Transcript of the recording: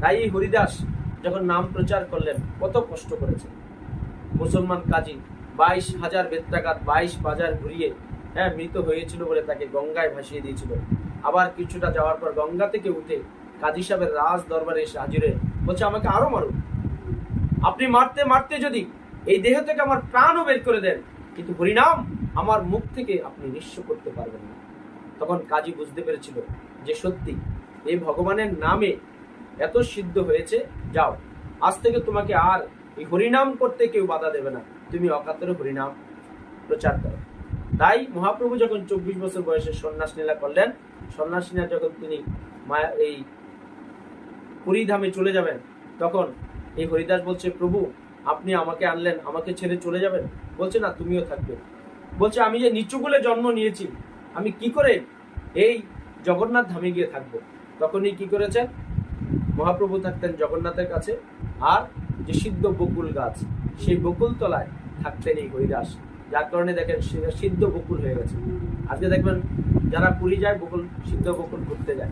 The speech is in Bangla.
তাই হরিদাস যখন নাম প্রচার করলেন কত কষ্ট করেছেন। মুসলমান কাজী 22,000 বেত্রাঘাত 22 বাজার ঘুরিয়ে মৃত হয়েছিল বলে তাকে গঙ্গায় ভাসিয়ে দিয়েছিল। আবার কিছুটা যাওয়ার পর গঙ্গা থেকে উঠে কাজী সাহেবের রাজ দরবারে এসে হাজির হয়ে বলছে, আমাকে আরো মারুন, আপনি মারতে মারতে যদি এই দেহ থেকে আমার প্রাণও বের করে দেন, কিন্তু হরিনাম আমার মুখ থেকে আপনি নিঃস্ব করতে পারবেন না। তখন কাজী বুঝতে পেরেছিল যে সত্যি এই ভগবানের নামে এত সিদ্ধ হয়েছে, যাও আজ থেকে তোমাকে আর এই হরিনাম করতে কেউ বাধা দেবে না, তুমি অকাতরে হরিনাম প্রচার করো। তাই মহাপ্রভু যখন 24 বছর বয়সে সন্ন্যাস লীলা করলেন, সন্ন্যাস লীলা যখন তিনি এই পুরী ধামে চলে যাবেন, তখন এই হরিদাস বলছে, প্রভু আপনি আমাকে আনলেন, আমাকে ছেড়ে চলে যাবেন? বলছে না, তুমিও থাকবে। বলছে, আমি যে নিচুকুলে জন্ম নিয়েছি, আমি কি করে এই জগন্নাথ ধামে গিয়ে থাকবো? তখনই কি করেছেন, মহাপ্রভু থাকতেন জগন্নাথের কাছে, আর যে সিদ্ধ বকুল গাছ, সেই বকুল তলায় থাকতেন এই হরিদাস, যার কারণে দেখেন সিদ্ধ বকুল হয়ে গেছে। আজকে দেখবেন যারা পুরী যায়, বকুল সিদ্ধ বকুল ঘুরতে যায়।